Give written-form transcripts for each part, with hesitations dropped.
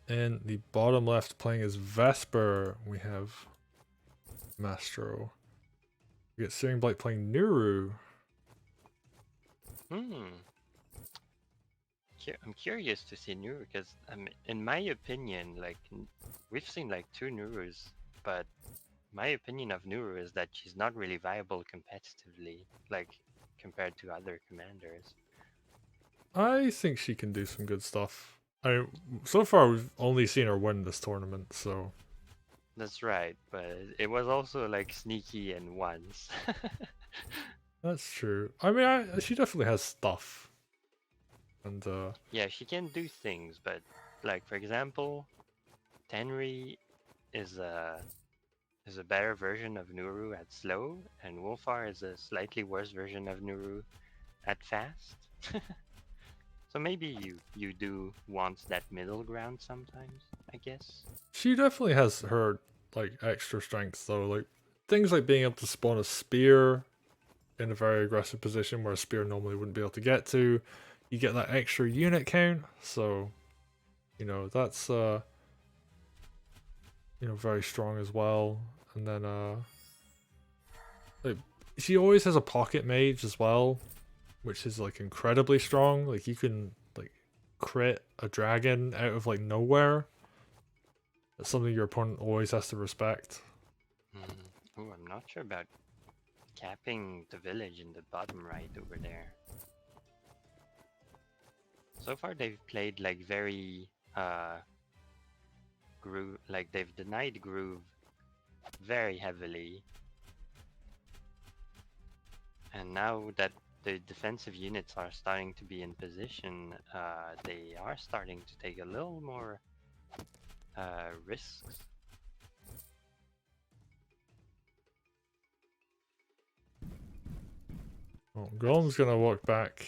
In the bottom left, playing as Vesper, we have Mastro. We get Searingblight playing Nuru. I'm curious to see Nuru because in my opinion, like we've seen like two Nurus, but my opinion of Nuru is that she's not really viable competitively, like compared to other commanders. I think she can do some good stuff. So far we've only seen her win this tournament, so That's right, but it was also like sneaky and once. that's true. I mean, she definitely has stuff, and Yeah, she can do things, but like for example, Tenri is a better version of Nuru at slow, and Wolfar is a slightly worse version of Nuru at fast. So maybe you do want that middle ground sometimes, I guess. she definitely has her like extra strengths though. Like things like being able to spawn a spear in a very aggressive position where a spear normally wouldn't be able to get to. You get that extra unit count, so that's very strong as well. And then like, she always has a pocket mage as well, which is like incredibly strong. Like you can like crit a dragon out of like nowhere. That's something your opponent always has to respect. Oh, I'm not sure about capping the village in the bottom right over there. So far they've played like very groove, like they've denied groove very heavily. And now that the defensive units are starting to be in position, they are starting to take a little more risks. Well, Golem's gonna walk back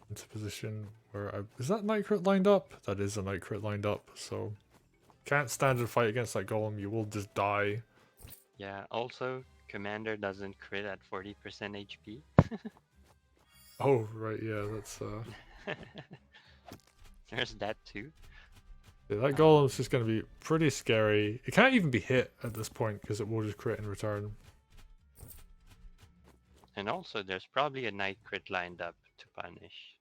into position where is that night crit lined up? That is a night crit lined up, so can't stand and fight against that Golem, you will just die. Yeah, also, Commander doesn't crit at 40% HP. Oh right, yeah, that's There's that too. yeah, that Golem's just gonna be pretty scary. It can't even be hit at this point because it will just crit in return. And also, there's probably a night crit lined up to punish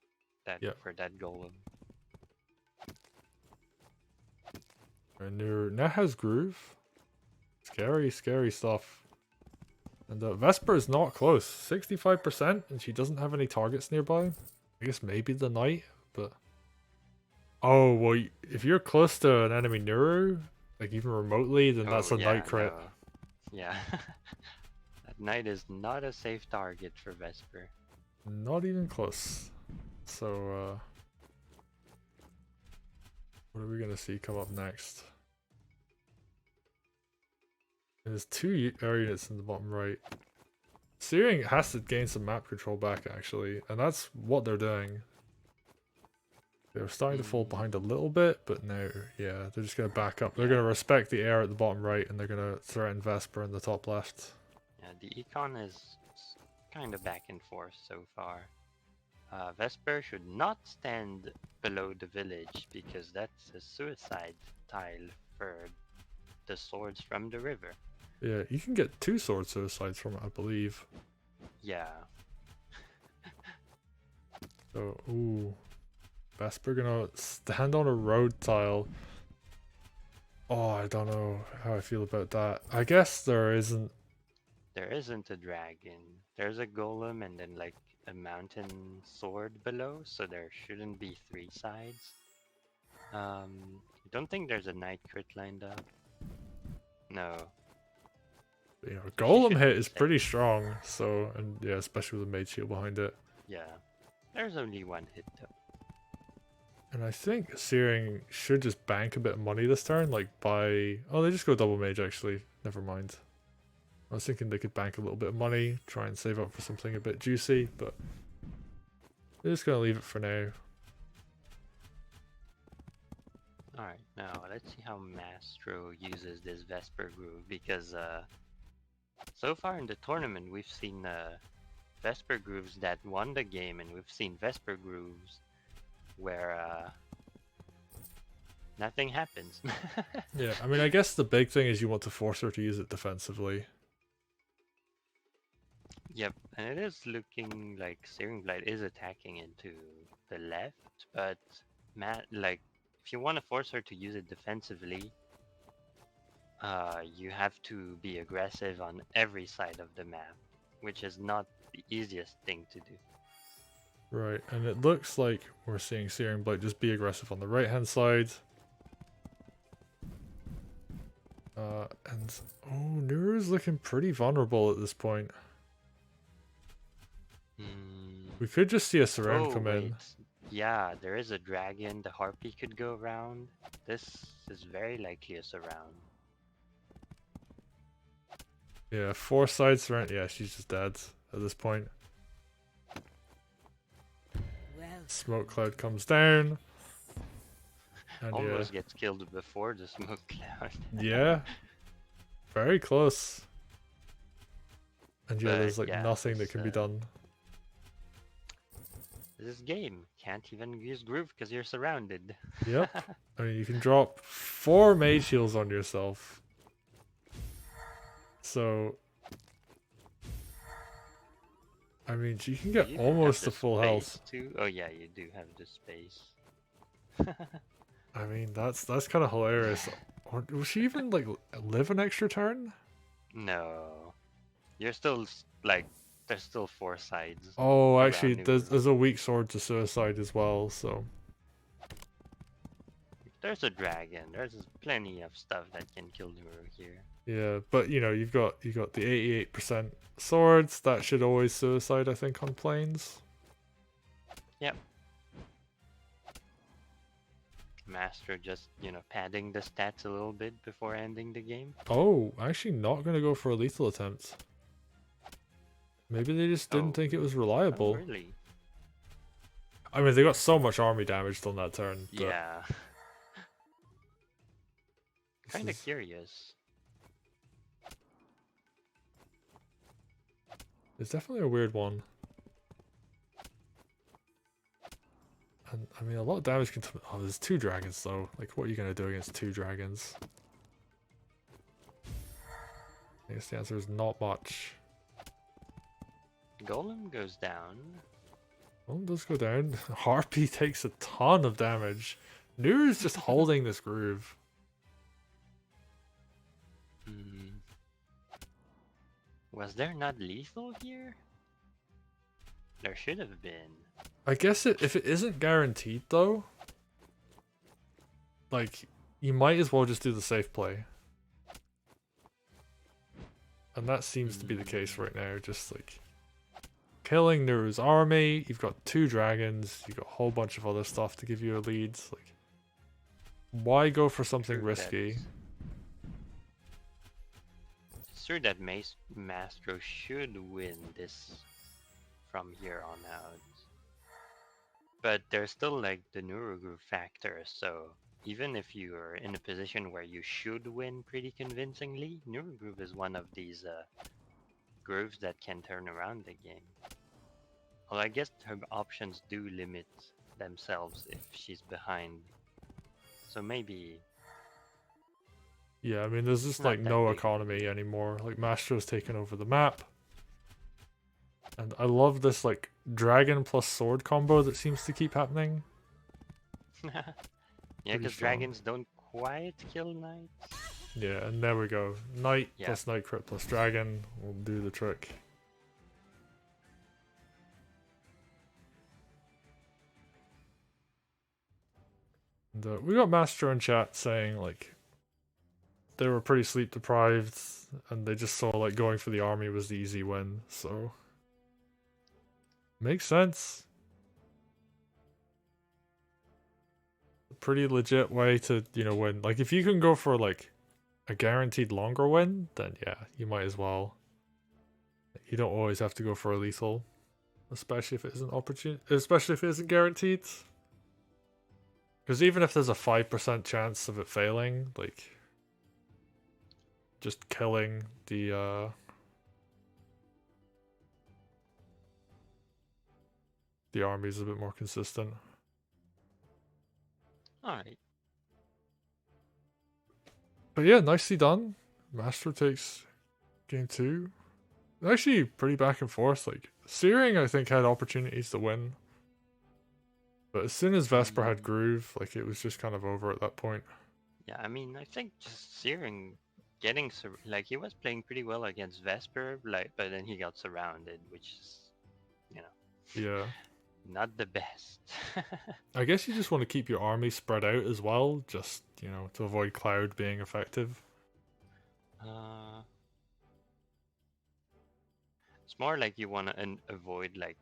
that Yeah. for that golem. And Nuru now has Groove. Scary, scary stuff. And Vesper is not close. 65%, and she doesn't have any targets nearby. I guess maybe the knight, but... Oh, well, if you're close to an enemy Nuru, like even remotely, then that's Oh a yeah, night crit. no, yeah. That knight is not a safe target for Vesper. Not even close. So, what are we going to see come up next? There's two air units in the bottom right. Searing has to gain some map control back, actually, and that's what they're doing. They were starting to fall behind a little bit, but now, yeah, they're just going to back up. They're going to respect the air at the bottom right, and they're going to threaten Vesper in the top left. Yeah, the econ is kind of back and forth so far. Vesper should not stand below the village because that's a suicide tile for the swords from the river. Yeah, you can get 2 sword suicides from it, I believe. Yeah. So, ooh. Vesper gonna stand on a road tile. Oh, I don't know how I feel about that. I guess there isn't. There isn't a dragon. There's a golem and then like a mountain sword below, so there shouldn't be 3 sides. I don't think there's a night crit lined up. No. She Golem should hit be is safe. pretty strong, so, and yeah, especially with the mage shield behind it. Yeah. There's only 1 hit though. And I think Searing should just bank a bit of money this turn, like buy... Oh, they just go double mage, actually. Never mind. I was thinking they could bank a little bit of money, try and save up for something a bit juicy, but they're just going to leave it for now. Alright, now let's see how Mastro uses this Vesper Groove, because so far in the tournament we've seen Vesper Grooves that won the game, and we've seen Vesper Grooves where nothing happens. Yeah, I mean, I guess the big thing is you want to force her to use it defensively. Yep, and it is looking like Searing Blight is attacking into the left, but like if you want to force her to use it defensively, you have to be aggressive on every side of the map, which is not the easiest thing to do. Right, and it looks like we're seeing Searing Blight just be aggressive on the right-hand side. And oh, Nuru's looking pretty vulnerable at this point. We could just see a surround come in. Yeah, there is a dragon. The harpy could go around. This is very likely a surround. Yeah, 4 side surround. Yeah, she's just dead at this point. Smoke cloud comes down. And almost gets killed before the smoke cloud. Yeah. Very close. And yeah, But there's like nothing that can be done. This game can't even use groove because you're surrounded. Yep. I mean, you can drop 4 mage heals on yourself. So, I mean, you can get almost to full health. Too? Oh yeah, you do have the space. I mean, that's kind of hilarious. Or will she even like live an extra turn? No, you're still like there's still 4 sides. Oh, actually, there's a weak sword to suicide as well. So there's a dragon. There's plenty of stuff that can kill Nuru here. Yeah, but you know, you got the 88% swords that should always suicide, I think, on planes. Yep. Mastro just, padding the stats a little bit before ending the game. Oh, actually not going to go for a lethal attempt. Maybe they just didn't think it was reliable. Oh, really? I mean, they got so much army damage on that turn. Yeah. Kind of curious. It's definitely a weird one. And I mean, a lot of damage can. Oh, there's 2 dragons though. Like, what are you gonna do against 2 dragons? I guess the answer is not much. Golem goes down. Golem does go down. Harpy takes a ton of damage. Nuru's just holding this groove. Was there not lethal here? There should have been. I guess if it isn't guaranteed though, like, you might as well just do the safe play. And that seems to be the case right now, just like killing Nuru's army, you've got 2 dragons, you've got a whole bunch of other stuff to give you a lead. Like, why go for something risky? It's true that Mastro should win this from here on out. But there's still like the Nuru groove factor, so even if you're in a position where you should win pretty convincingly, Nuru groove is one of these grooves that can turn around the game. Well, I guess her options do limit themselves if she's behind. So maybe... Yeah, I mean, there's just like no economy anymore. Like, Mastro's taken over the map. And I love this like dragon plus sword combo that seems to keep happening. Yeah, because dragons don't quite kill knights. Yeah, and there we go. Knight plus knight crit plus dragon will do the trick. And we got Mastro in chat saying like they were pretty sleep deprived and they just saw like going for the army was the easy win, so makes sense. A pretty legit way to, win. Like, if you can go for like a guaranteed longer win, then yeah, you might as well. You don't always have to go for a lethal, especially if it isn't especially if it isn't guaranteed. Because even if there's a 5% chance of it failing, like, just killing the army is a bit more consistent. Alright. But yeah, nicely done. Mastro takes game 2. Actually, pretty back and forth. Like, Searing, I think, had opportunities to win. But as soon as Vesper had Groove, like, it was just kind of over at that point. Yeah, I mean, I think just Searing getting like he was playing pretty well against Vesper, like, but then he got surrounded, which is, you know, Yeah. not the best. I guess you just want to keep your army spread out as well, just, you know, to avoid Cloud being effective. It's more like you want to avoid like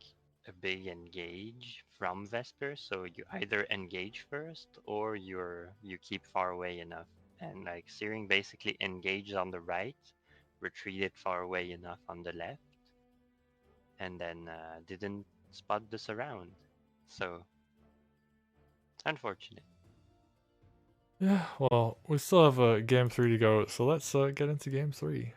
a big engage from Vesper, so you either engage first or you keep far away enough. And like Searing basically engaged on the right, retreated far away enough on the left, and then didn't spot the surround. So unfortunate. Yeah, well, we still have game 3 to go, so let's get into game 3.